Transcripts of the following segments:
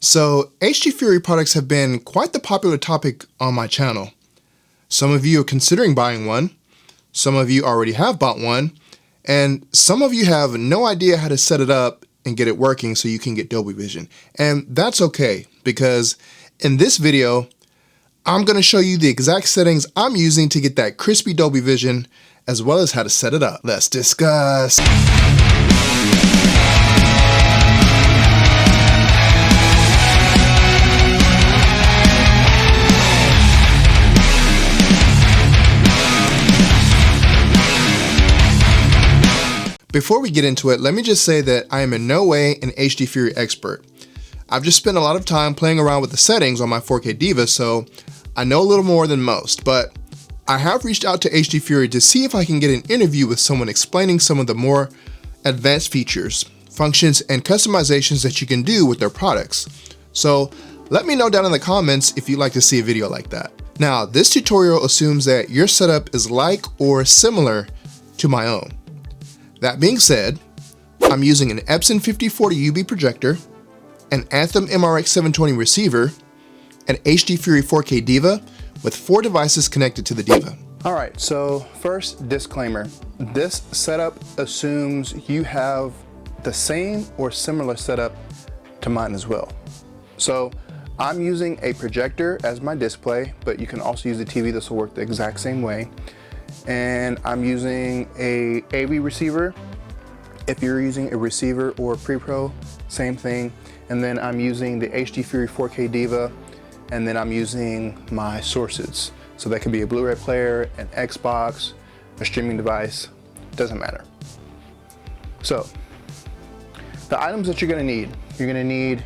So, HD Fury products have been quite the popular topic on my channel. Some of you are considering buying one, some of you already have bought one, and some of you have no idea how to set it up and get it working so you can get Dolby Vision. And that's okay, because in this video, I'm going to show you the exact settings I'm using to get that crispy Dolby Vision, as well as how to set it up. Let's discuss. Before we get into it, let me just say that I am in no way an HD Fury expert. I've just spent a lot of time playing around with the settings on my 4K DIVA, so I know a little more than most, but I have reached out to HD Fury to see if I can get an interview with someone explaining some of the more advanced features, functions, and customizations that you can do with their products. So let me know down in the comments if you'd like to see a video like that. Now, this tutorial assumes that your setup is like or similar to my own. That being said, I'm using an Epson 5040 UB projector, an Anthem MRX 720 receiver, an HD Fury 4K DIVA with 4 devices connected to the DIVA. All right, so first disclaimer. This setup assumes you have the same or similar setup to mine as well. So I'm using a projector as my display, but you can also use a TV. This will work the exact same way. And I'm using a AV receiver. If you're using a receiver or a pre-pro, same thing. And then I'm using the HD Fury 4K DIVA, and then I'm using my sources. So that could be a Blu-ray player, an Xbox, a streaming device, doesn't matter. So the items that you're gonna need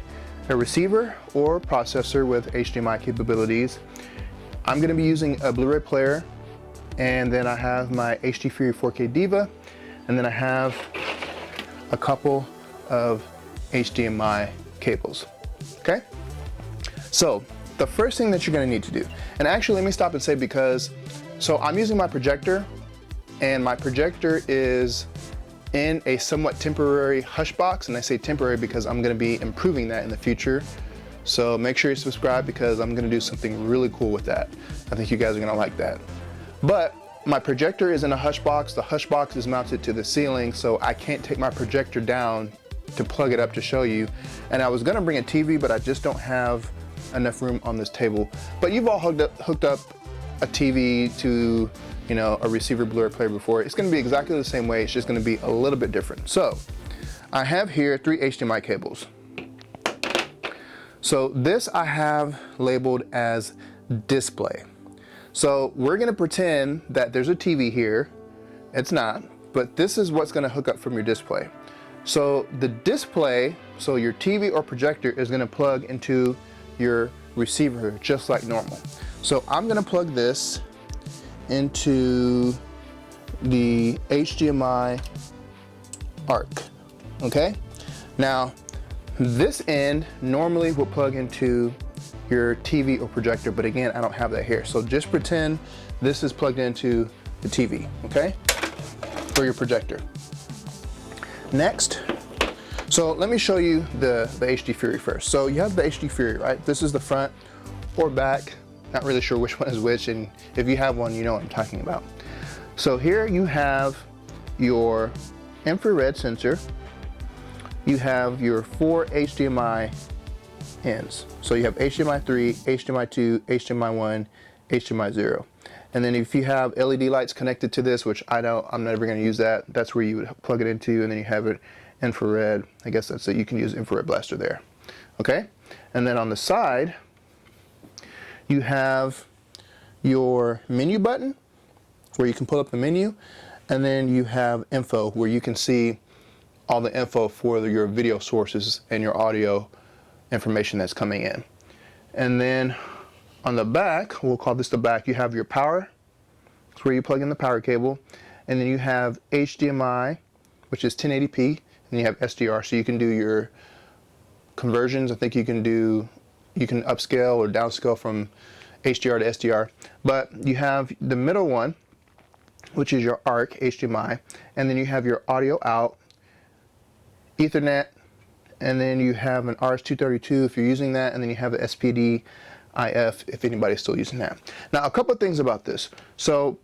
a receiver or processor with HDMI capabilities. I'm gonna be using a Blu-ray player, and then I have my HD Fury 4K DIVA, and then I have a couple of HDMI cables, okay? So the first thing that you're gonna need to do, and actually let me stop and say, because, so I'm using my projector, and my projector is in a somewhat temporary hush box, and I say temporary because I'm gonna be improving that in the future. So make sure you subscribe, because I'm gonna do something really cool with that. I think you guys are gonna like that. But my projector is in a hush box. The hush box is mounted to the ceiling, so I can't take my projector down to plug it up to show you. And I was gonna bring a TV, but I just don't have enough room on this table. But you've all hooked up a TV to, you know, a receiver Blu-ray player before. It's gonna be exactly the same way. It's just gonna be a little bit different. So I have here 3 HDMI cables. So this I have labeled as display. So we're gonna pretend that there's a TV here. It's not, but this is what's gonna hook up from your display. So the display, so your TV or projector, is gonna plug into your receiver just like normal. So I'm gonna plug this into the HDMI ARC, okay? Now, this end normally will plug into your TV or projector, but again, I don't have that here. So just pretend this is plugged into the TV, okay? Or your projector. Next, so let me show you the HD Fury first. So you have the HD Fury, right? This is the front or back. Not really sure which one is which, and if you have one, you know what I'm talking about. So here you have your infrared sensor. You have your 4 HDMI ends. So you have HDMI 3, HDMI 2, HDMI 1, HDMI 0. And then if you have LED lights connected to this, which I know I'm never going to use that, that's where you would plug it into, and then you have it infrared. I guess that's it. You can use infrared blaster there. Okay? And then on the side, you have your menu button where you can pull up the menu, and then you have info where you can see all the info for your video sources and your audio information that's coming in. And then on the back, we'll call this the back, you have your power. It's where you plug in the power cable. And then you have HDMI, which is 1080p, and you have SDR, so you can do your conversions. I think you can upscale or downscale from HDR to SDR. But you have the middle one, which is your ARC HDMI, and then you have your audio out, Ethernet, and then you have an RS-232 if you're using that, and then you have an SPD IF if anybody's still using that. Now, a couple of things about this. So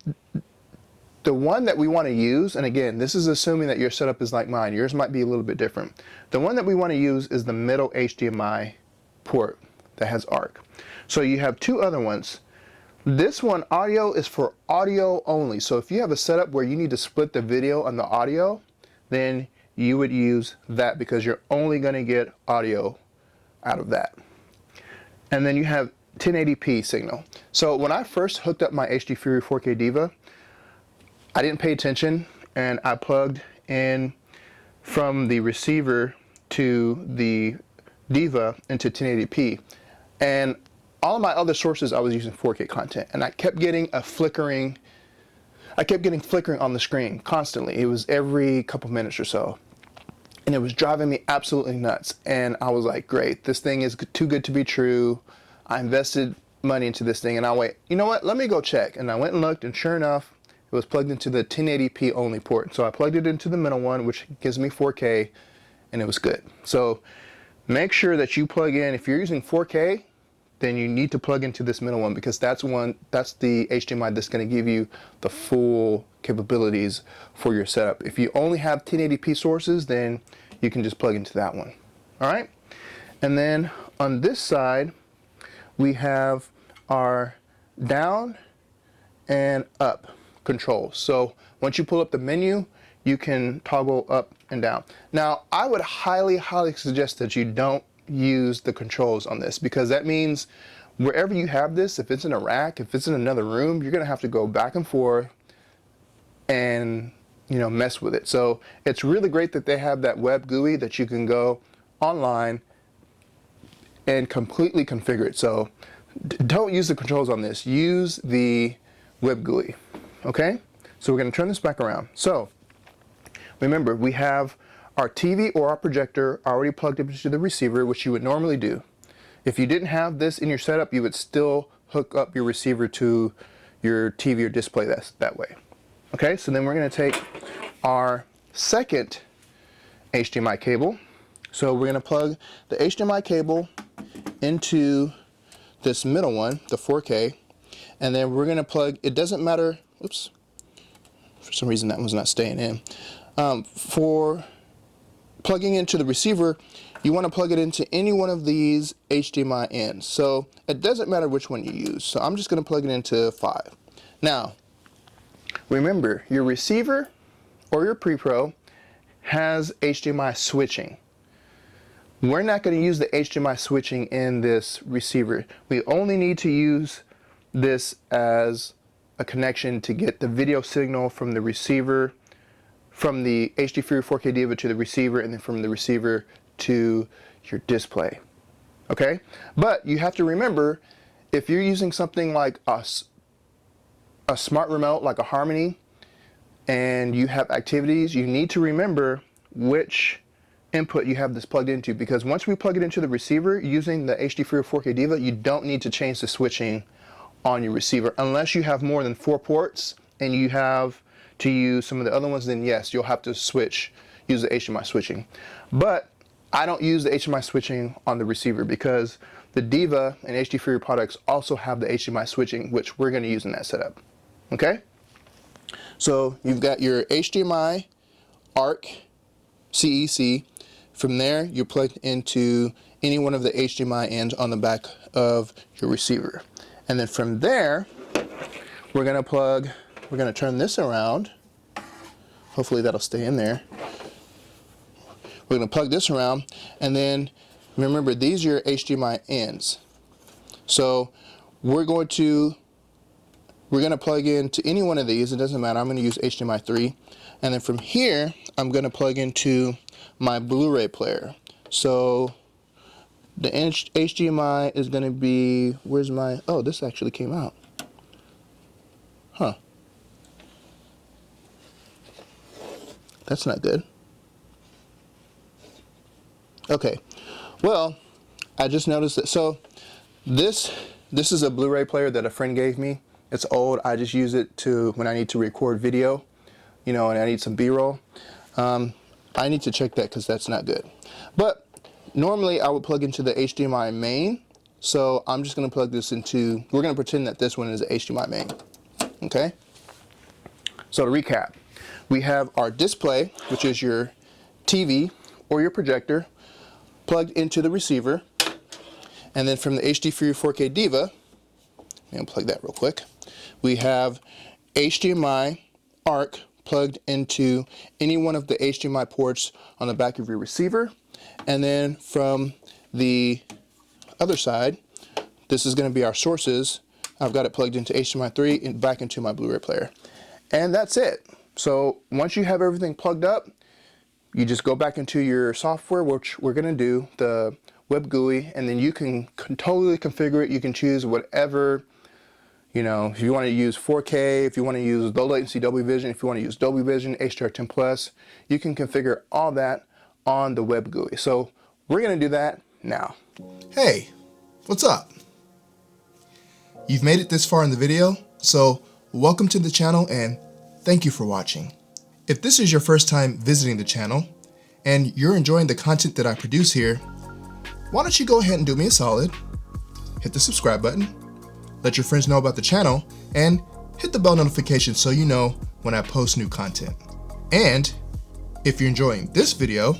the one that we want to use, and again, this is assuming that your setup is like mine. Yours might be a little bit different. The one that we want to use is the middle HDMI port that has ARC. So you have two other ones. This one, audio, is for audio only. So if you have a setup where you need to split the video and the audio, then you would use that because you're only going to get audio out of that. And then you have 1080p signal. So when I first hooked up my HD Fury 4K DIVA, I didn't pay attention, and I plugged in from the receiver to the DIVA into 1080p, and all of my other sources I was using 4K content, and I kept getting flickering on the screen constantly. It was every couple minutes or so, and it was driving me absolutely nuts. And I was like, great, this thing is too good to be true. I invested money into this thing, and I wait, you know what, let me go check. And I went and looked, and sure enough, it was plugged into the 1080p only port. So I plugged it into the middle one, which gives me 4K, and it was good. So make sure that you plug in, if you're using 4K, then you need to plug into this middle one, because that's the HDMI that's going to give you the full capabilities for your setup. If you only have 1080p sources, then you can just plug into that one. All right. And then on this side, we have our down and up controls. So once you pull up the menu, you can toggle up and down. Now, I would highly suggest that you don't use the controls on this, because that means wherever you have this, if it's in a rack, if it's in another room, you're gonna have to go back and forth and, you know, mess with it. So it's really great that they have that web GUI that you can go online and completely configure it. So don't use the controls on this, use the web GUI. Okay, so we're going to turn this back around. So remember, we have our TV or our projector already plugged into the receiver, which you would normally do. If you didn't have this in your setup, you would still hook up your receiver to your TV or display that way. Okay, so then we're going to take our second HDMI cable. So we're going to plug the HDMI cable into this middle one, the 4K, and then we're going to plug, it doesn't matter, oops, for some reason that one's not staying in. For plugging into the receiver, you want to plug it into any one of these HDMI ends. So it doesn't matter which one you use. So I'm just going to plug it into 5. Now, remember, your receiver or your pre-pro has HDMI switching. We're not going to use the HDMI switching in this receiver. We only need to use this as a connection to get the video signal from the receiver, from the HD Fury 4K DIVA to the receiver, and then from the receiver to your display. Okay? But you have to remember, if you're using something like a smart remote, like a Harmony, and you have activities, you need to remember which input you have this plugged into, because once we plug it into the receiver using the HD Fury 4K DIVA, you don't need to change the switching on your receiver unless you have more than 4 ports and you have to use some of the other ones. Then yes, you'll have to use the HDMI switching. But I don't use the HDMI switching on the receiver because the DIVA and HD Fury products also have the HDMI switching, which we're going to use in that setup. Okay, so you've got your HDMI, ARC, CEC. From there, you're plugged into any one of the HDMI ends on the back of your receiver. And then from there, we're going to turn this around. Hopefully that'll stay in there. We're going to plug this around, and then remember, these are your HDMI ends. So we're going to plug into any one of these. It doesn't matter. I'm going to use HDMI 3. And then from here, I'm going to plug into my Blu-ray player. So the HDMI is going to be, where's my, oh, this actually came out. Huh. That's not good. Okay. Well, I just noticed that. So this is a Blu-ray player that a friend gave me. It's old. I just use it to when I need to record video, you know, and I need some B-roll. I need to check that because that's not good. But Normally I would plug into the HDMI main, so I'm just going to plug this into, we're going to pretend that this one is a HDMI main. Okay, so to recap, we have our display, which is your TV or your projector, plugged into the receiver, and then from the HD Fury 4K DIVA, let me unplug that real quick, we have HDMI ARC plugged into any one of the HDMI ports on the back of your receiver, and then from the other side, this is going to be our sources. I've got it plugged into HDMI 3 and back into my Blu-ray player. And that's it. So once you have everything plugged up, you just go back into your software, which we're going to do, the web GUI, and then you can totally configure it. You can choose whatever, you know, if you want to use 4K, if you want to use low latency Dolby Vision, if you want to use Dolby Vision, HDR10+, you can configure all that on the web GUI. So we're going to do that now. Hey, what's up? You've made it this far in the video, so welcome to the channel and thank you for watching. If this is your first time visiting the channel and you're enjoying the content that I produce here, why don't you go ahead and do me a solid, hit the subscribe button, let your friends know about the channel, and hit the bell notification so you know when I post new content. And if you're enjoying this video,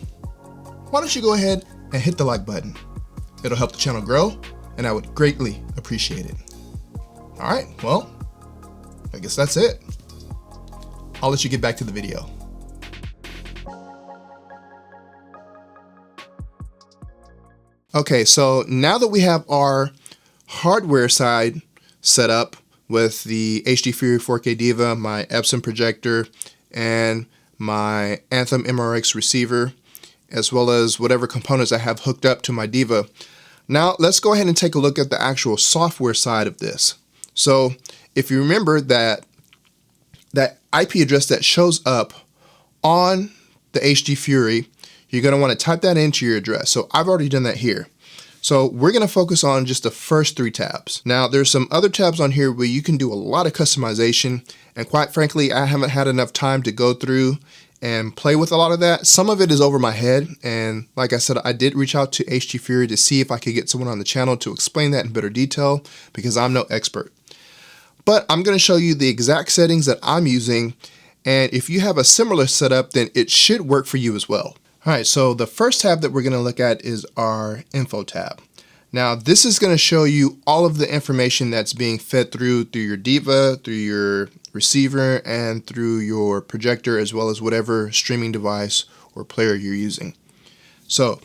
why don't you go ahead and hit the like button. It'll help the channel grow and I would greatly appreciate it. All right, well, I guess that's it. I'll let you get back to the video. Okay, so now that we have our hardware side set up with the HD Fury 4K DIVA, my Epson projector, and my Anthem MRX receiver, as well as whatever components I have hooked up to my DIVA. Now let's go ahead and take a look at the actual software side of this. So if you remember that IP address that shows up on the HD Fury, you're going to want to type that into your address. So I've already done that here. So we're going to focus on just the first 3 tabs. Now there's some other tabs on here where you can do a lot of customization, and quite frankly I haven't had enough time to go through and play with a lot of that. Some of it is over my head, and like I said, I did reach out to HD Fury to see if I could get someone on the channel to explain that in better detail because I'm no expert. But I'm going to show you the exact settings that I'm using, and if you have a similar setup, then it should work for you as well. All right, so the first tab that we're going to look at is our info tab. Now this is going to show you all of the information that's being fed through your DIVA, through your receiver, and through your projector, as well as whatever streaming device or player you're using. So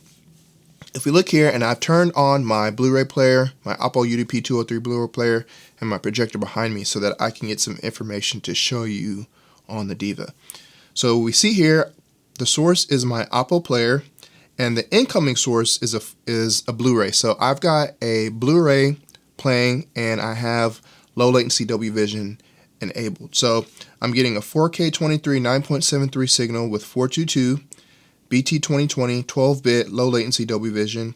if we look here, and I've turned on my Blu-ray player, my Oppo UDP 203 Blu-ray player, and my projector behind me so that I can get some information to show you on the DIVA. So we see here, the source is my Oppo player, and the incoming source is a Blu-ray. So I've got a Blu-ray playing, and I have low latency Dolby Vision enabled. So I'm getting a 4K 23 9.73 signal with 422 BT 2020 12-bit low latency Dolby Vision,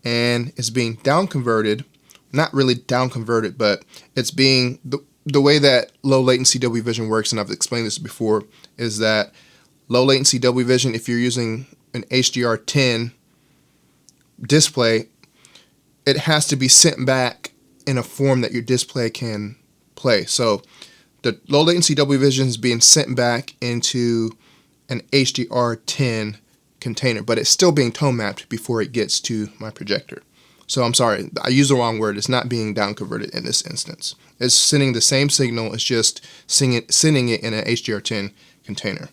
and it's being down converted, not really down converted, but it's being the way that low latency Dolby Vision works, and I've explained this before, is that low latency Dolby Vision, if you're using an HDR10 display, it has to be sent back in a form that your display can play. So the low latency Dolby Vision is being sent back into an HDR10 container, but it's still being tone mapped before it gets to my projector. So I'm sorry, I used the wrong word. It's not being down converted in this instance. It's sending the same signal, it's just sending it in an HDR10 container.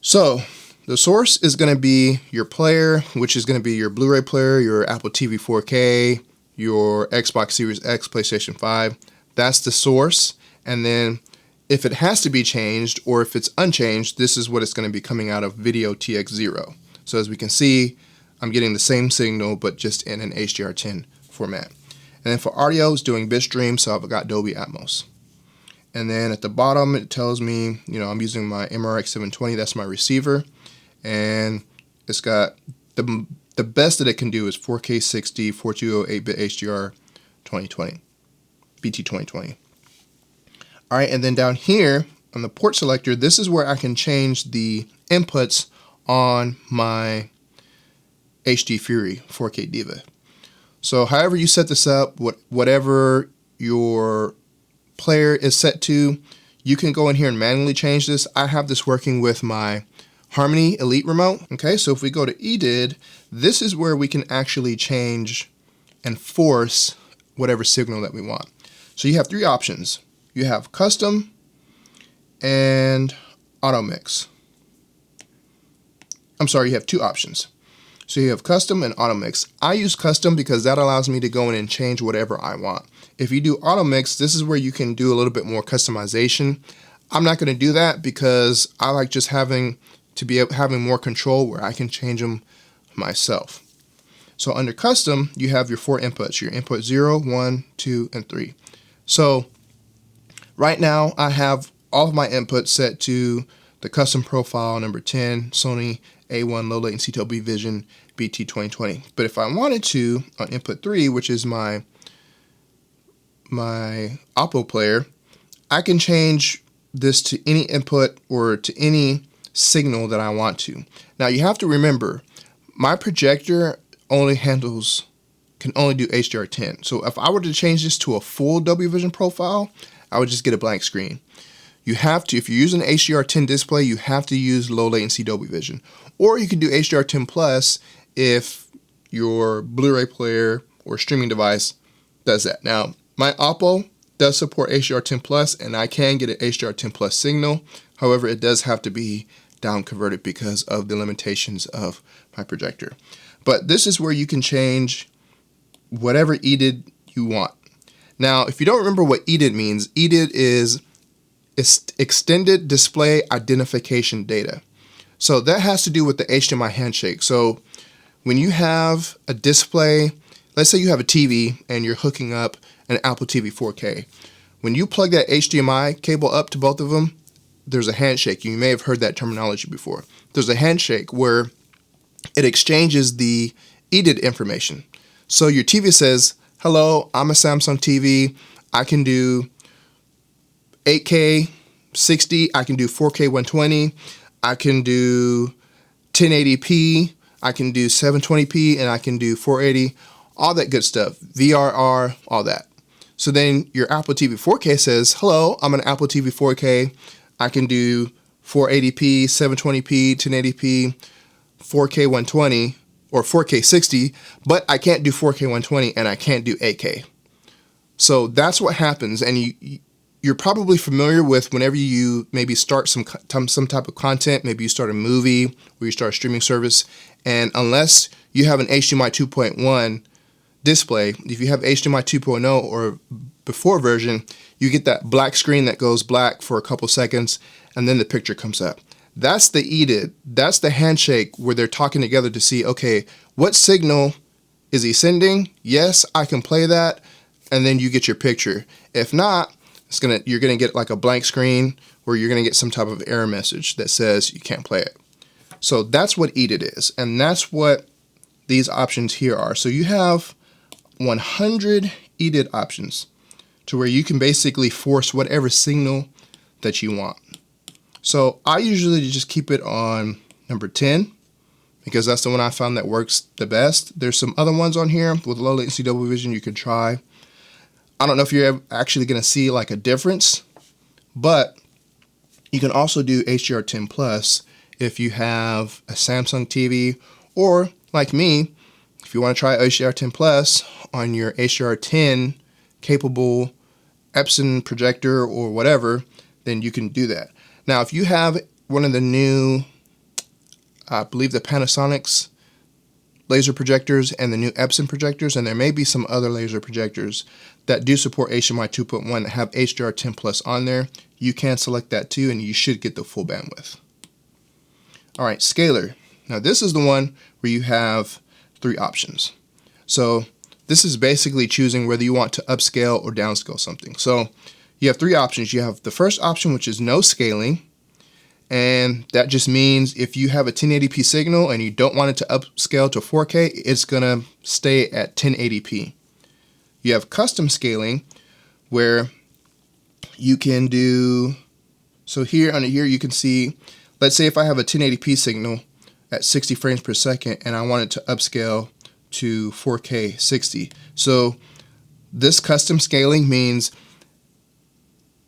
So the source is going to be your player, which is going to be your Blu-ray player, your Apple TV 4K, your Xbox Series X, PlayStation 5. That's the source. And then if it has to be changed, or if it's unchanged, this is what it's going to be coming out of Video TX0. So as we can see, I'm getting the same signal, but just in an HDR10 format. And then for audio, it's doing bitstream, so I've got Dolby Atmos. And then at the bottom, it tells me, you know, I'm using my MRX 720, that's my receiver. And it's got the best that it can do is 4K 60, 420 8-bit HDR 2020, BT 2020. All right, and then down here on the port selector, this is where I can change the inputs on my HD Fury 4K DIVA. So however you set this up, whatever your player is set to, you can go in here and manually change this. I have this working with my Harmony Elite remote. Okay, so if we go to EDID, this is where we can actually change and force whatever signal that we want. So you have three options. You have custom and auto mix. I'm sorry, you have two options. So you have custom and auto mix. I use custom because that allows me to go in and change whatever I want. If you do auto mix, this is where you can do a little bit more customization. I'm not going to do that because I like just having more control where I can change them myself. So under custom, you have your four inputs, your input 0, 1, 2, and 3. So right now I have all of my inputs set to the custom profile number 10, Sony A1 low latency Dolby Vision BT 2020. But if I wanted to, on input 3, which is my Oppo player, I can change this to any input or to any signal that I want to. Now you have to remember, my projector can only do HDR10. So if I were to change this to a full Dolby Vision profile, I would just get a blank screen. You have to, if you're using an HDR10 display, you have to use low latency Dolby Vision. Or you can do HDR10 Plus if your Blu-ray player or streaming device does that. Now, my Oppo does support HDR10 Plus, and I can get an HDR10 Plus signal. However, it does have to be down converted because of the limitations of my projector. But this is where you can change whatever EDID you want. Now, if you don't remember what EDID means, EDID is Extended Display Identification Data. So that has to do with the HDMI handshake. So when you have a display, let's say you have a TV and you're hooking up an Apple TV 4K. When you plug that HDMI cable up to both of them, there's a handshake. You may have heard that terminology before. There's a handshake where it exchanges the EDID information. So your TV says, hello, I'm a Samsung TV. I can do 8K 60, I can do 4K 120, I can do 1080p, I can do 720p, and I can do 480, all that good stuff, VRR, all that. So then your Apple TV 4K says, hello, I'm an Apple TV 4K, I can do 480p, 720p, 1080p, 4K 120, or 4K 60, but I can't do 4K 120 and I can't do 8K. So that's what happens, and you're probably familiar with whenever you maybe start some type of content, maybe you start a movie or you start a streaming service, and unless you have an HDMI 2.1 display, if you have HDMI 2.0 or before version, you get that black screen that goes black for a couple seconds and then the picture comes up. That's the EDID. That's the handshake where they're talking together to see, okay, what signal is he sending? Yes, I can play that, and then you get your picture. If not, you're gonna get like a blank screen where you're gonna get some type of error message that says you can't play it. So that's what EDID is, and that's what these options here are. So you have 100 EDID options to where you can basically force whatever signal that you want. So I usually just keep it on number 10 because that's the one I found that works the best. There's some other ones on here with low latency Dolby Vision you could try. I don't know if you're actually going to see like a difference, but you can also do HDR10 Plus if you have a Samsung TV, or like me, if you want to try HDR10 Plus on your HDR10 capable Epson projector or whatever, then you can do that. Now, if you have one of the new, I believe the Panasonic's laser projectors and the new Epson projectors, and there may be some other laser projectors that do support HDMI 2.1 that have HDR10 Plus on there, you can select that too, and you should get the full bandwidth. All right, scaler. Now this is the one where you have three options. So this is basically choosing whether you want to upscale or downscale something. So you have three options. You have the first option, which is no scaling. And that just means if you have a 1080p signal and you don't want it to upscale to 4K, it's gonna stay at 1080p. You have custom scaling where you can do, so here under here you can see, let's say if I have a 1080p signal at 60 frames per second and I want it to upscale to 4K 60. So this custom scaling means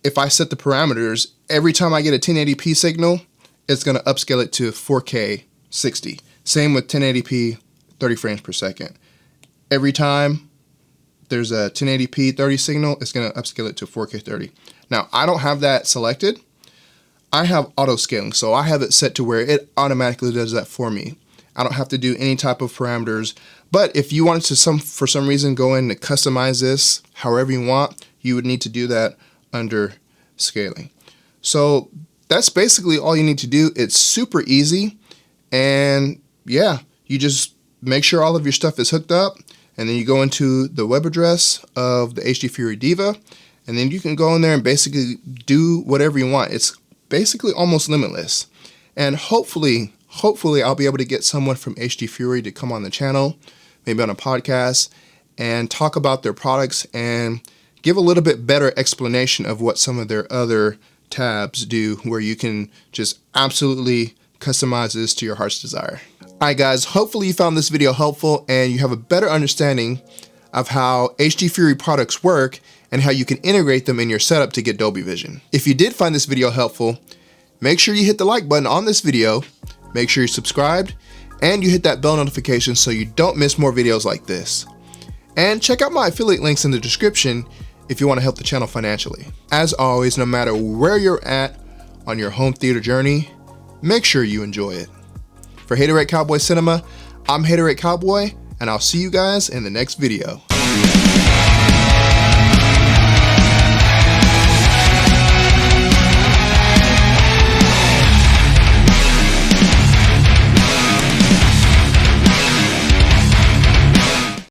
if I set the parameters, every time I get a 1080p signal, it's going to upscale it to 4K 60. Same with 1080p 30 frames per second. Every time there's a 1080p 30 signal, it's going to upscale it to 4K 30. Now, I don't have that selected. I have auto scaling, so I have it set to where it automatically does that for me. I don't have to do any type of parameters. But if you wanted to for some reason go in and customize this however you want, you would need to do that under scaling. So that's basically all you need to do. It's super easy, and yeah, you just make sure all of your stuff is hooked up, and then you go into the web address of the HD Fury DIVA, and then you can go in there and basically do whatever you want. It's basically almost limitless. And hopefully I'll be able to get someone from HD Fury to come on the channel, maybe on a podcast, and talk about their products and give a little bit better explanation of what some of their other tabs do, where you can just absolutely customize this to your heart's desire. Alright guys, hopefully you found this video helpful and you have a better understanding of how HD Fury products work and how you can integrate them in your setup to get Dolby Vision. If you did find this video helpful, make sure you hit the like button on this video, make sure you're subscribed, and you hit that bell notification so you don't miss more videos like this. And check out my affiliate links in the description if you want to help the channel financially. As always, no matter where you're at on your home theater journey, make sure you enjoy it. For Haterade Cowboy Cinema, I'm Haterade Cowboy, and I'll see you guys in the next video.